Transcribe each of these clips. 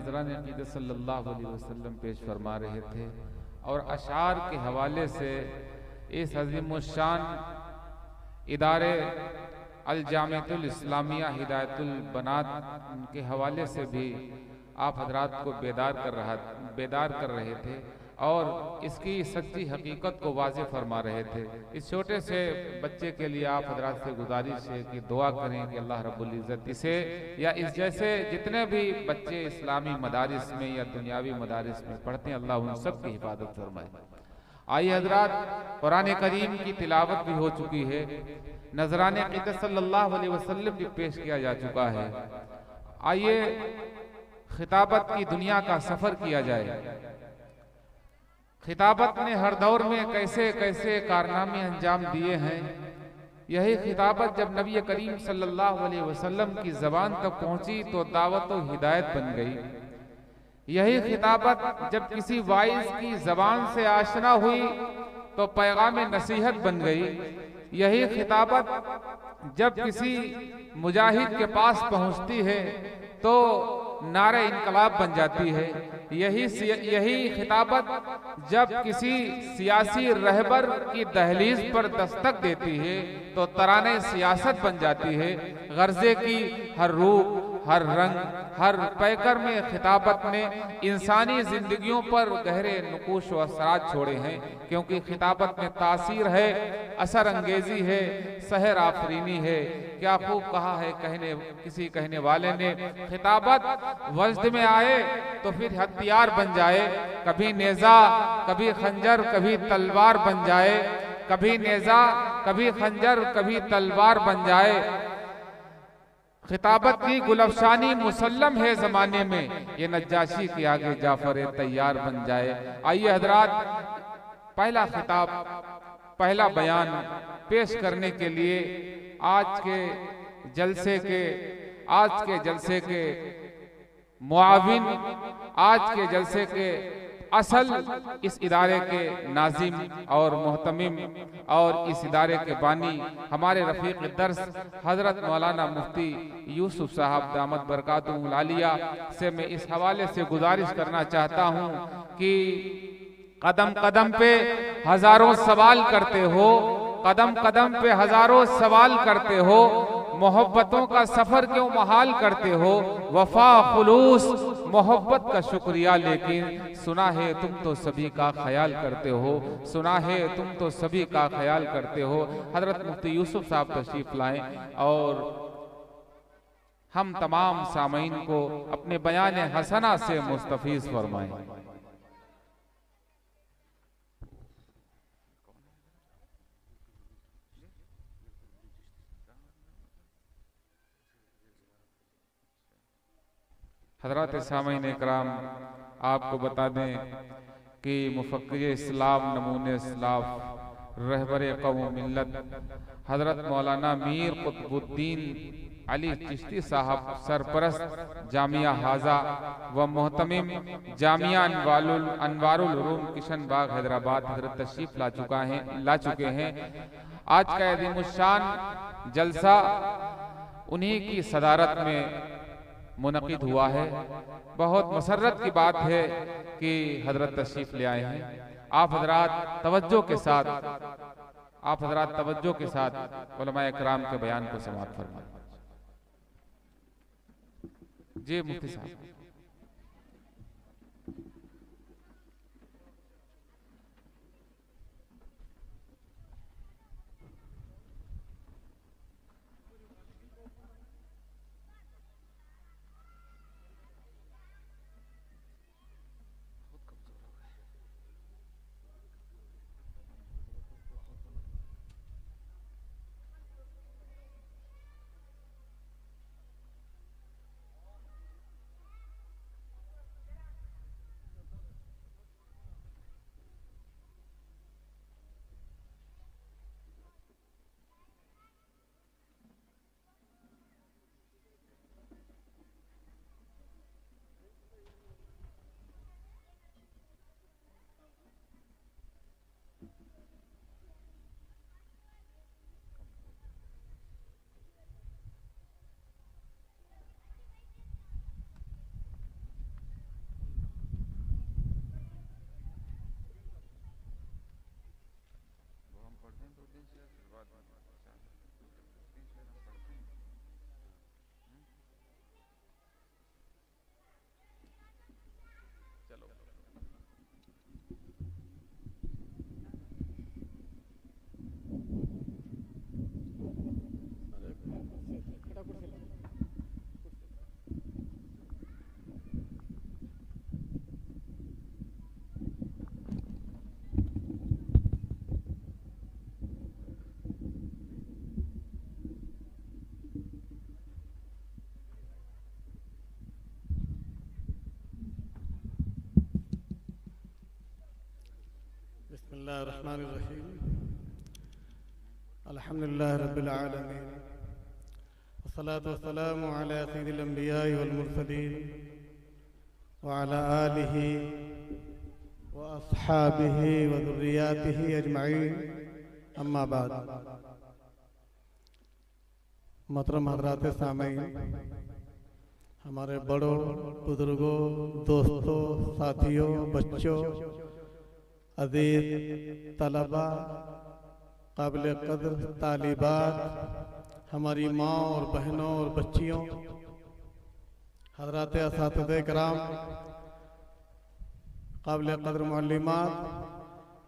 नजरान अक़ीदत सल्लल्लाहु अलैहि वसल्लम पेश फरमा रहे थे और अशार के हवाले से इस अज़ीमुश्शान इदारे अल जामिअतुल इस्लामिया हिदायतुल बनात के हवाले से भी आप हजरात को बेदार कर रहे थे और इसकी सच्ची हकीकत को वाज़े फरमा रहे थे। इस छोटे से बच्चे के लिए आप हजरात से गुजारिश है कि दुआ करें कि अल्लाह रब्बुल इज़्ज़त इसे या इस जैसे जितने भी बच्चे इस्लामी मदारिस में या दुनियावी मदारिस में पढ़ते हैं, अल्लाह उन सब की हिफाजत फरमाए। आइए हजरात, कुरान करीम की तिलावत भी हो चुकी है, नजरान अक़ीदत सल्लल्लाहु अलैहि वसल्लम भी पेश किया जा चुका है। आइए खिताबत की दुनिया का सफर किया जाए। खिताबत ने हर दौर में कैसे कैसे कारनामे अंजाम दिए हैं। यही खिताबत जब नबी करीम सल्लल्लाहु अलैहि वसल्लम की ज़बान तक पहुंची तो दावत और हिदायत बन गई। यही खिताबत जब किसी वाइज की ज़बान से आशना हुई तो पैगाम नसीहत बन गई। यही खिताबत जब किसी मुजाहिद के पास पहुंचती है तो नारे इनकलाब बन जाती है। यही खिताबत जब किसी सियासी रहबर की दहलीज पर दस्तक देती है तो तराने सियासत बन जाती है। गर्जे की हर रूप, हर रंग, हर पैकर में खिताबत ने इंसानी जिंदगियों पर गहरे नुकूश व असरात छोड़े हैं, क्योंकि खिताबत में तासीर है, असर अंगेजी है, सहर आफरीनी है। क्या खूब कहा है किसी कहने वाले ने, खिताबत वज्द में आए तो फिर हथियार बन जाए। कभी नेजा, कभी खंजर, कभी तलवार बन जाए। कभी नेजा, कभी खंजर, कभी तलवार बन जाए। खिताबत की गुलफशानी मुसल्लम है जमाने में, ये नज्जाशी के आगे जाफर तैयार बन जाए। आइए हजरात, पहला खिताब, पहला बयान पेश करने के लिए आज के जलसे के मुआविन, आज के जलसे के असल इस इदारे के नाजिम और मोहतमिम और इस इदारे के बानी हमारे रफीक दर्स हजरत मौलाना मुफ्ती यूसुफ साहब दामत बरकातुहुल आलिया से मैं इस हवाले से गुजारिश करना चाहता हूँ कि कदम कदम पे हजारों सवाल करते हो, कदम कदम पे हजारों सवाल करते हो, मोहब्बतों का सफर क्यों महाल करते हो, वफा खुलूस मोहब्बत का शुक्रिया, लेकिन सुना है तुम तो सभी का ख्याल करते हो, सुना है तुम तो सभी का ख्याल करते हो। हजरत मुफ्ती यूसुफ साहब तशरीफ लाएं और हम तमाम सामीन को अपने बयान हसना से मुस्तफीज फरमाएं। हज़रात सामीन इकराम, आपको बता दें कि मुफक्किर इस्लाम, नमूने इस्लाफ, रहबर कौम मिल्लत हज़रत मौलाना मीर कुतुबुद्दीन अली चिश्ती साहब सरपरस्त जामिया हाजा व मोहतमिम जामिया अनवारुल उलूम किशन बाग हैदराबाद हजरत तशरीफ ला चुके हैं। आज का अज़ीमुश्शान जलसा उन्हीं की सदारत में मुनक़िद हुआ है। बहुत मसर्रत की बात है कि हजरत तशरीफ ले आए हैं। आप हजरात तवज्जो के साथ उलमाए किराम के बयान को समाअत फरमाएं। जी मुफ्ती साहब। बिस्मिल्लाहिर्रहमानिर्रहीम अल्हम्दुलिल्लाहि रब्बिल आलमीन वस्सलातु वस्सलामु अला सय्यिदिल अंबिया'i वल मुरसलीन व अला आलिहि व अस्हाबिहि व ज़ुर्रिय्यातिहि अजमईन अम्मा बाद। मोहतरम हज़रात सामीन, हमारे बड़ों, बुजुर्गों, दोस्तों, साथियों, बच्चों, अज़ीज़ तलबा, काबिल क़द्र तालिबात, हमारी माँ और बहनों और बच्चियों, हज़रात असातिज़े किराम, काबिल क़द्र मुअल्लिमात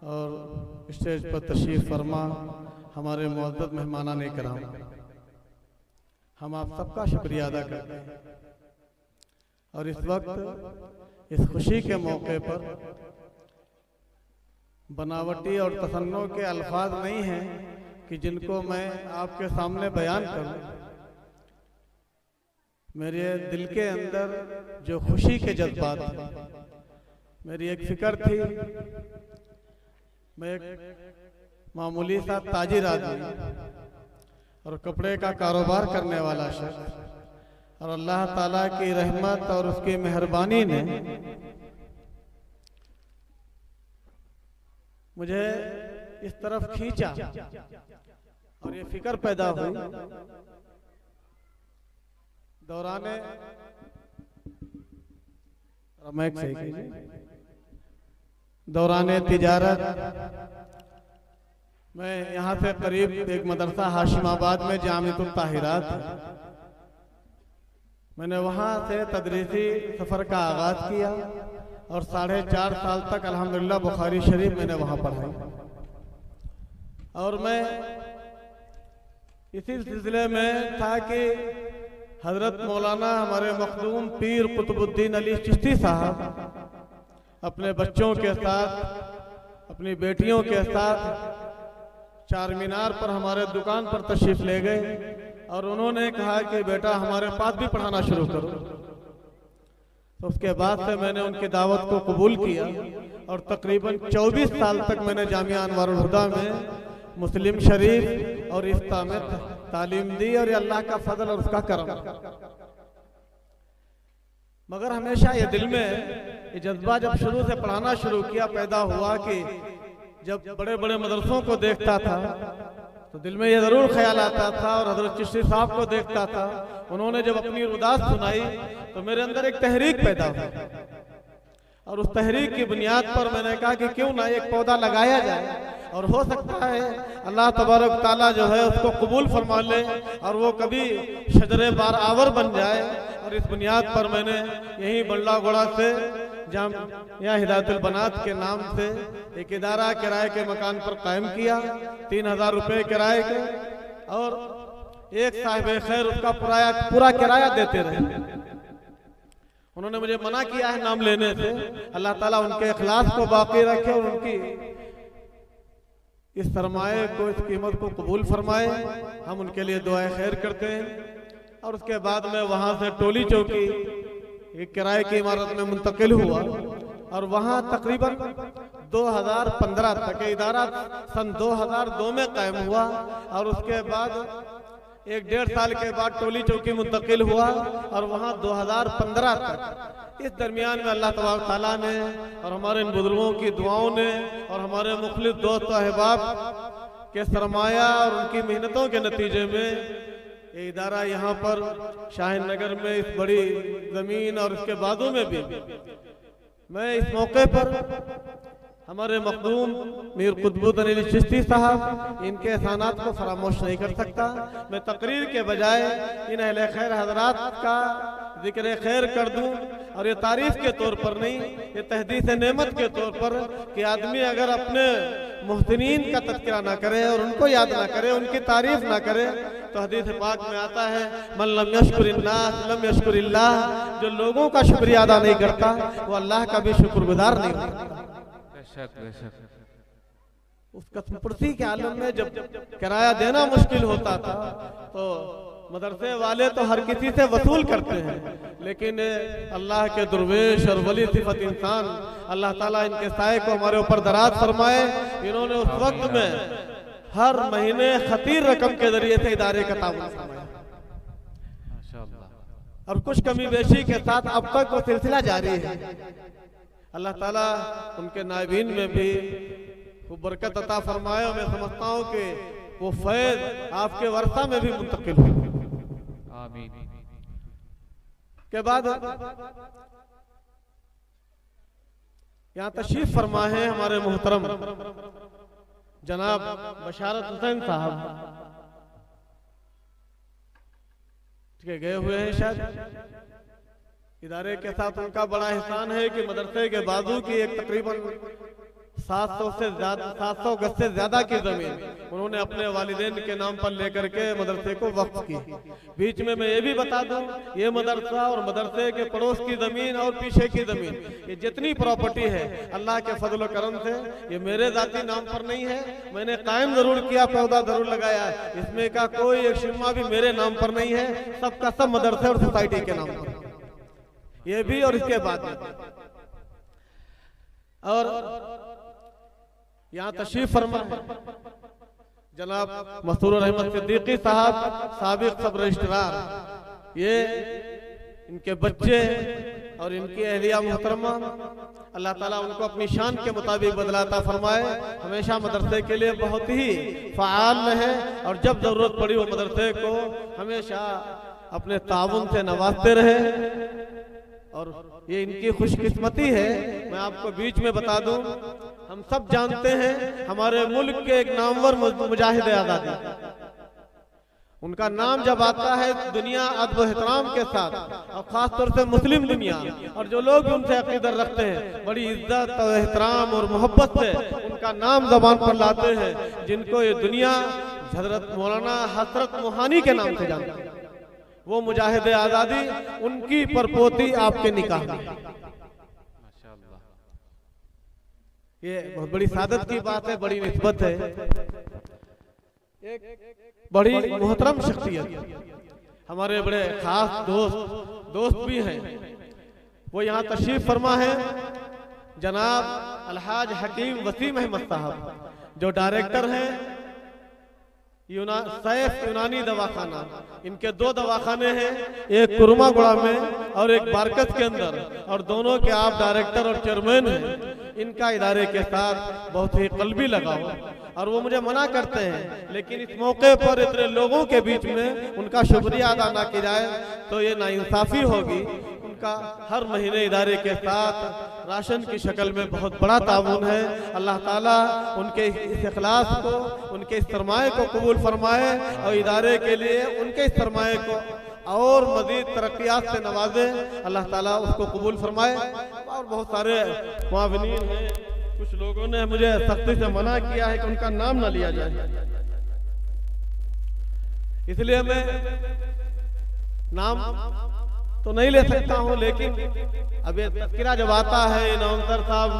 और स्टेज पर तशरीफ़ फरमा हमारे मुअज़्ज़ज़ मेहमानान किराम, हम आप सबका शुक्रिया अदा करते हैं। और इस वक्त इस खुशी के मौके पर बनावटी और तसन्नो के अल्फाज नहीं हैं कि जिनको मैं आपके सामने बयान करूं। मेरे दिल के अंदर जो खुशी के जज्बात हैं, मेरी एक फिक्र थी, मैं एक मामूली सा ताजिर आदमी और कपड़े का कारोबार करने वाला शख्स, और अल्लाह ताला की रहमत और उसकी मेहरबानी ने मुझे इस तरफ खींचा और ये फिक्र पैदा हुई दौराने तिजारत। मैं यहाँ से करीब एक मदरसा हाशिमाबाद में जामिअतुल ताहिरात, मैंने वहाँ से तदरीसी सफ़र का आगाज़ किया और 4.5 साल तक अल्हम्दुलिल्लाह बुखारी शरीफ मैंने वहाँ पढ़ाई। और मैं इसी सिलसिले में था कि हज़रत मौलाना हमारे मखदूम पीर कुतुबुद्दीन अली चिश्ती साहब अपने बच्चों के साथ, अपनी बेटियों के साथ चार मीनार पर हमारे दुकान पर तशरीफ ले गए और उन्होंने कहा कि बेटा हमारे पास भी पढ़ाना शुरू करो। तो उसके बाद से मैंने उनकी दावत को कबूल किया और तकरीबन 24 साल तक मैंने जामिया अनवारुल हुदा में मुस्लिम शरीफ और इफ्ता में तालीम दी, और ये अल्लाह का फजल और उसका करम। मगर हमेशा ये दिल में ये जज्बा जब शुरू से पढ़ाना शुरू किया पैदा हुआ कि जब बड़े बड़े मदरसों को देखता था तो दिल में ये जरूर ख्याल आता था, और हजरत चिश्ती साहब को देखता था, उन्होंने जब अपनी उदास सुनाई तो मेरे अंदर एक तहरीक पैदा हुई। और उस तहरीक की बुनियाद पर मैंने कहा कि क्यों ना एक पौधा लगाया जाए, और हो सकता है अल्लाह तबारक ताला जो है उसको कबूल फरमा ले और वो कभी शजरे बार आवर बन जाए। और इस बुनियाद पर मैंने यही बल्ला गोड़ा से जामिया हिदायतुल बनात के नाम से एक इदारा किराए के मकान पर कायम किया, 3000 रुपए किराए के, और एक साहिब खैर उसका पूरा किराया देते रहे। उन्होंने मुझे मना किया है नाम लेने से, अल्लाह ताला उनके इखलास को बाकी रखे और उनकी इस सरमाए को, इस कीमत को कबूल फरमाए। हम उनके लिए दुआएं खैर करते हैं। और उसके बाद में वहाँ से टोली चौकी एक किराए की इमारत में मुंतकिल हुआ और वहाँ तकरीबन 2015 तक इदारा सन 2002 में कायम हुआ। और उसके बाद 1-1.5 साल के बाद टोली चौकी मुंतकिल हुआ और वहाँ 2015 तक, इस दरमियान में अल्लाह तबारक ताला ने और हमारे इन बुजुर्गों की दुआओं ने और हमारे मुखलिस दोस्त अहबाब के सरमाया और उनकी मेहनतों के नतीजे में ये इदारा यहाँ पर शाहीन नगर में इस बड़ी जमीन और इसके बाजू में भी, मैं इस मौके पर हमारे मखदूम मीर कुतुबुद्दीन अली चिश्ती साहब, इनके एहसानात को फरामोश नहीं कर सकता। मैं तकरीर के बजाय इन अहले खैर हजरात का जिक्र खैर कर दूं, और ये तारीफ के तौर पर नहीं, ये तहदीस नेमत के तौर पर कि आदमी अगर अपने मुहसिनीन का तज़किरा ना करे और उनको याद ना करे, उनकी तारीफ ना करे, तो हदीस पाक में आता है मन लम यश्कुरिन्नास लम यश्कुरिल्लाह, जो लोगों का शुक्रिया अदा नहीं करता वो अल्लाह का भी शुक्रगुजार नहीं होता। उस कसमपुर्सी के आलम में जब किराया देना मुश्किल होता था तो मदरसे वाले तो हर किसी से वसूल करते हैं, लेकिन अल्लाह के दुर्वेश और वली सिफत इंसान, अल्लाह ताला इनके साए को हमारे ऊपर दराज फरमाए। इन्होंने उस वक्त में हर महीने खतीर रकम के जरिए से इदारे का ताउन फरमाया और कुछ कमी बेशी के साथ अब तक वो सिलसिला जारी है। अल्लाह ताला उनके नायबीन में भी खूब बरकत अता फरमाए। और मैं समझता हूँ कि वो फैज आपके वर्षा में भी मुंतकिल हो। आमीन। के बाद यहाँ तशरीफ फरमा है हमारे मोहतरम जनाब बशारत हुसैन साहब, ठीक है, गए हुए हैं शायद। इदारे के साथ उनका बड़ा एहसान है कि मदरसे के बाजू की एक तकरीबन 700 गज से ज्यादा की जमीन उन्होंने अपने वालिदैन के नाम पर लेकर के मदरसे को वक्फ की। बीच में मैं ये भी बता दूं, ये मदरसा और मदरसे के पड़ोस की जमीन और पीछे की जमीन, ये जितनी प्रॉपर्टी है अल्लाह के फजल व करम से ये मेरे जाती नाम पर नहीं है। मैंने कायम जरूर किया, पौधा जरूर लगाया, इसमें का कोई एक शिम्मा भी मेरे नाम पर नहीं है। सबका सब मदरसे और सोसाइटी के नाम पर, ये भी और इसके बाद और यहाँ तशरीफ फरमा जनाब मसूर रहमत सिद्दीकी साहब, साबिक सब रजिस्ट्रार, ये इनके बच्चे और इनकी अहलिया मोहतरमा, अल्लाह ताला उनको अपनी शान के मुताबिक बदलाता फरमाए। हमेशा मदरसे के लिए बहुत ही फ़ाल रहे और जब जरूरत पड़ी वो मदरसे को हमेशा अपने ताउन से नवाजते रहे। और ये इनकी खुशकिस्मती है। मैं आपको बीच में बता दूं, हम सब जानते हैं हमारे मुल्क के एक नामवर मुजाहिद आज़ादी, उनका नाम जब आता है दुनिया अदब एहतराम के साथ और खास तौर से मुस्लिम दुनिया और जो लोग उनसे अकीदत रखते हैं बड़ी इज्जत और एहतराम और मोहब्बत से उनका नाम जबान पर लाते हैं, जिनको ये दुनिया हजरत मौलाना हसरत मोहानी के नाम से जानती है। वो मुजाहिद आज़ादी, उनकी परपोती आपके निकाह में। माशाअल्लाह, ये बहुत बड़ी सादत की बात है, बड़ी निस्बत है। एक बड़ी मोहतरम शख्सियत, हमारे बड़े खास दोस्त भी हैं, वो यहाँ तशरीफ फरमा है जनाब अलहाज हकीम वसीम अहमद साहब, जो डायरेक्टर हैं सैफ यूनानी दवाखाना। इनके 2 दवाखाने हैं, एक कुरमागुड़ा में और एक बारकत के अंदर, और दोनों के आप डायरेक्टर और चेयरमैन हैं। इनका इदारे के साथ बहुत ही कल्बी लगाव और वो मुझे मना करते हैं, लेकिन इस मौके पर इतने लोगों के बीच में उनका शुक्रिया अदा ना किया जाए तो ये नाइंसाफी होगी। उनका हर महीने इदारे के साथ राशन की शक्ल में बहुत बड़ा ताउन है। अल्लाह ताला उनके इस इखलास को, उनके इस सरमाए को कबूल फरमाए और इदारे के लिए उनके इस सरमाए को और मजीद तरक्यात से नवाजे। अल्लाह ताला उसको कबूल फरमाए। और बहुत सारे मुआविनीन हैं, कुछ लोगों ने मुझे सख्ती से मना किया है कि उनका नाम ना लिया जाए, इसलिए मैं नाम तो नहीं ले सकता हूं, लेकिन अब ये तज़किरा जब आता है अनाउंसर साहब,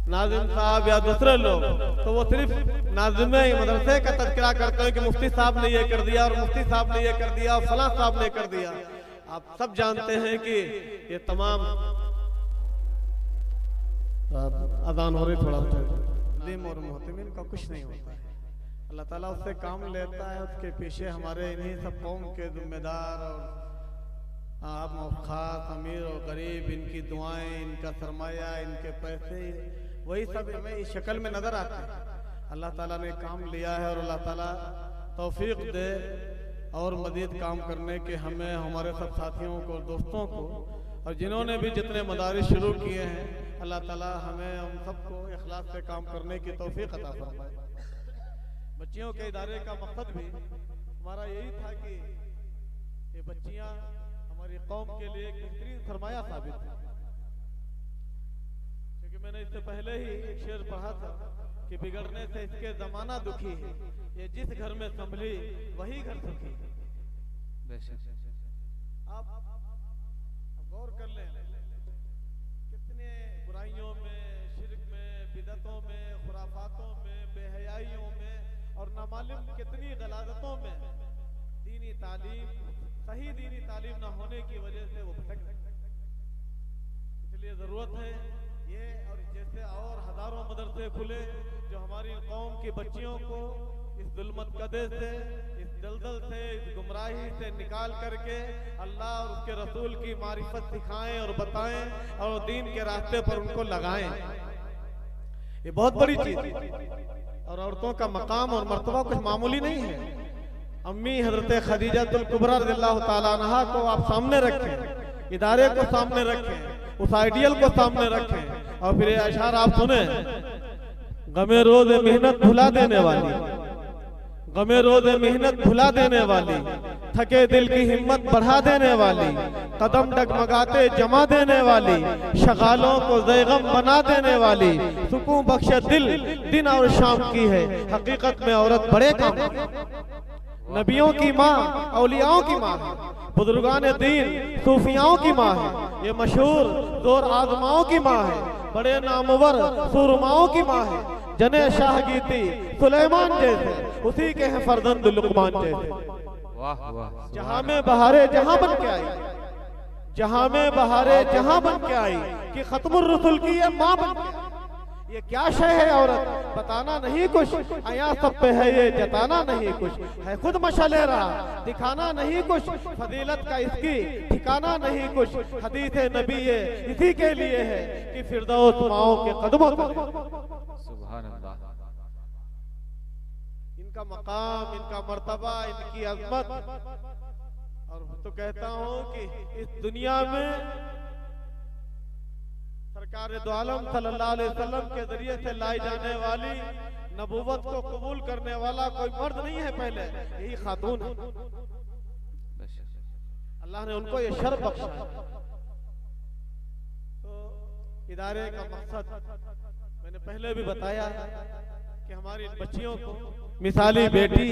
नाजिम साहब या दूसरे लोग, तो वो सिर्फ नाजिम मदरसे का तज़किरा करते हैं कि मुफ्ती साहब ने ये कर दिया और मुफ्ती साहब ने ये कर दिया और फलां साहब ने कर दिया। आप सब जानते हैं कि ये तमाम अजान हो रही, थोड़ा लिम और मोहतमिन का कुछ नहीं होता है। अल्लाह ताला उससे काम लेता है, उसके पीछे हमारे इन्हीं सब कौम के जिम्मेदार और आप खास अमीर और गरीब, इनकी दुआएं, इनका सरमाया, इनके पैसे, वही सब हमें इस शक्ल में नजर आते हैं। अल्लाह ताला ने काम लिया है और अल्लाह ताला तौफीक दे और मजीद काम करने के हमें, हमारे सब साथियों को, दोस्तों को, और जिन्होंने भी जितने मदारिस शुरू किए हैं, अल्लाह ताला हमें हम सबको इखलास से काम करने की तौफीक अता फरमाए। बच्चियों के इदारे का मकसद भी हमारा यही था कि ये बच्चियां हमारी कौम के लिए एक बेहतरीन सरमाया साबित है। क्योंकि मैंने इससे पहले ही एक शेर पढ़ा था कि बिगड़ने से इसके जमाना दुखी है, ये जिस घर में संभली वही घर सुखी है। आप गौर कर लें, कितने बुराइयों में, शिर्क में, बिदतों में, खुराफातों में, बेहयाइयों में और नामालूम कितनी गलाजतों में तालीम, सही दीनी तालीम न होने की वजह से वो भटक गए। इसलिए जरूरत है ये, और जैसे और हजारों मदरसे खुले जो हमारी कौम की बच्चियों को इस जुल्मत कदे से, इस दलदल से, इस गुमराही से निकाल करके अल्लाह और उसके रसूल की मारिफत सिखाएं और बताएं और दीन के रास्ते पर उनको लगाएं। ये बहुत बड़ी चीज है और औरतों का मकाम और मर्तबा कुछ मामूली नहीं है। अम्मी हजरत खदीजातुल कुबरा रज़ियल्लाहु ताला अन्हा को आप सामने रखें, इदारे को सामने रखें, उस आइडियल को सामने रखें और फिर ये अशार आप सुने, गमे रोज मेहनत भुला देने वाली, गमे रोज मेहनत भुला देने वाली, थके दिल की हिम्मत बढ़ा देने वाली, कदम डगमगाते जमा देने वाली, शगालों को ज़ैगम बना देने वाली, सुकून बख्श दिल दिन और शाम की है। हकीकत में औरत बड़े काम की, नबियों की माँ, औलियाओं की माँ है, बुजुर्गान दीन, सूफियाओं की माँ है, ये मशहूर जोर आजमाओं की माँ है, बड़े नामवर सुरमाओं की माँ है, जने शाह गीती सुलेमान जैसे, उसी के हैं फर्जंद लुकमान जैसे। वाह वाह। जहां में बहारे जहां बन के आई, जहां में बहारे जहां बन के आई कि खत्मुर रसूल की ये माँ बन के आई। ये क्या शय है औरत, बताना नहीं कुछ, आया सब पे है ये जताना नहीं कुछ, है खुद मशले रहा दिखाना नहीं कुछ, फजीलत का इसकी ठिकाना नहीं कुछ, हदीस नबी ये इसी के लिए है कि फिरदौस माओ के कदमों पर। सुभान अल्लाह। इनका मकाम, इनका मर्तबा, इनकी अजमत, और तो कहता हूँ कि इस दुनिया में सरकार दो आलम सल्लल्लाहु अलैहि वसल्लम के जरिए से लाई जाने वाली नबूवत को कबूल करने वाला कोई मर्द नहीं है, पहले यही खातून है। अल्लाह ने उनको ये शर्फ बख्शा है। तो इदारे का मकसद मैंने पहले भी बताया कि हमारी बच्चियों को मिसाली बेटी,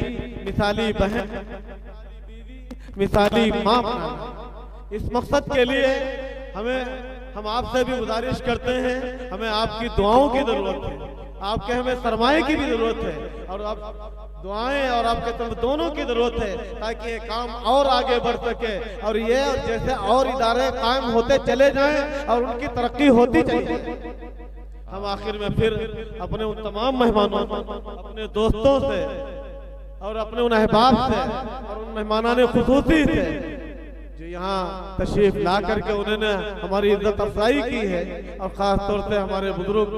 मिसाली बहन, मिसाली बीवी, मिसाली माँ बनाना। इस मकसद के लिए हम आपसे भी गुजारिश करते हैं, हमें आपकी दुआओं की जरूरत है, आपके हमें सरमाए की भी जरूरत है, और आप दुआएं और आपके तरफ दोनों की जरूरत है ताकि ये काम और आगे बढ़ सके और ये जैसे और इदारे कायम होते चले जाएं और उनकी तरक्की होती चली जाए। हम आखिर में फिर अपने उन तमाम मेहमानों, अपने दोस्तों से और अपने उन अहबाब से और उन मेहमानाने खुसूसी से जो यहाँ तशरीफ ला करके उन्होंने हमारी इज्जत अफजाई की है, और खास तौर से हमारे बुजुर्ग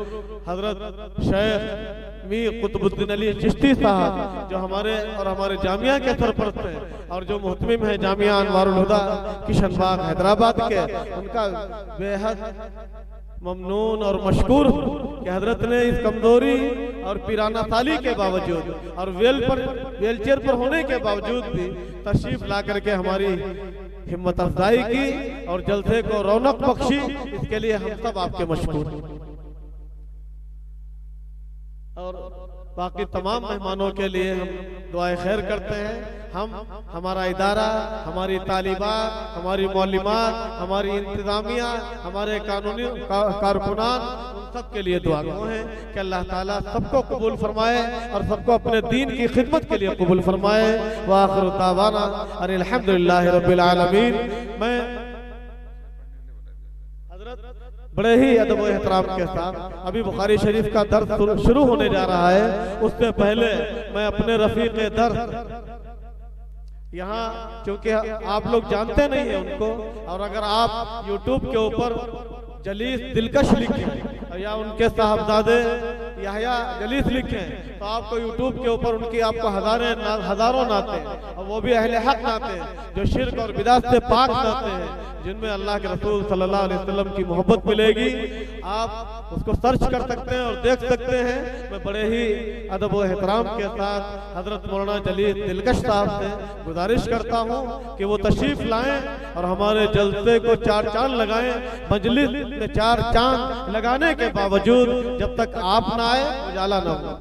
हजरत शेख मीर कुतुबुद्दीन अली चिश्ती साहब जो हमारे और हमारे जामिया के सरपरस्त हैं और जो मुहतमिम है जामिया अनवारुल हुदा किशनबाग हैदराबाद के, उनका बेहद ममनून और मशकूर कि हजरत ने इस कमजोरी और पिराना साली के बावजूद और व्हीलचेयर पर होने के बावजूद भी तशरीफ ला करके हमारी हिम्मत अफजाई की और जलसे को रौनक बख्शी। इसके लिए हम सब आपके मशकूर हैं। और बाकी तमाम मेहमानों के लिए हम दुआएं खैर करते हैं। हमारा इदारा, हमारी तालिबात, हमारी मौलिमात, हमारी इंतजामिया, हमारे कानूनी कारकुनान, उन सब के लिए दुआ गो हैं कि अल्लाह ताला सबको कबूल फरमाए और सबको अपने दीन की खिदमत के लिए कबूल फरमाए। व आखिरु दावाना अनिल हम्दुलिल्लाहि रब्बिल आलमीन। मैं हजरत बड़े ही अदब और एहतराम के साथ अभी बुखारी शरीफ का दर्स शुरू होने जा रहा है, उससे पहले मैं अपने रफीक दर्स यहाँ, क्योंकि आप लोग जानते नहीं है उनको, और अगर आप YouTube के ऊपर जलीस दिलकश लिखें या उनके साहबजादे याहया जलीस लिखें तो आपको YouTube के ऊपर उनकी आपको हजारों नाते, और वो भी अहले हक नाते जो शिर्क और बिदात से पाक नाते हैं, जिनमें अल्लाह के रसूल सल्लल्लाहु अलैहि वसल्लम की मोहब्बत मिलेगी। आप उसको सर्च कर सकते हैं और देख सकते हैं। मैं बड़े ही अदब व एहतराम के साथ हजरत मौलाना जलीस दिलकश साहब से गुजारिश करता हूँ कि वो तशरीफ लाएं और हमारे जलसे को चार चांद लगाएं। मजलिस में चार चांद लगाने के बावजूद जब तक आप ना आए उजाला ना हो।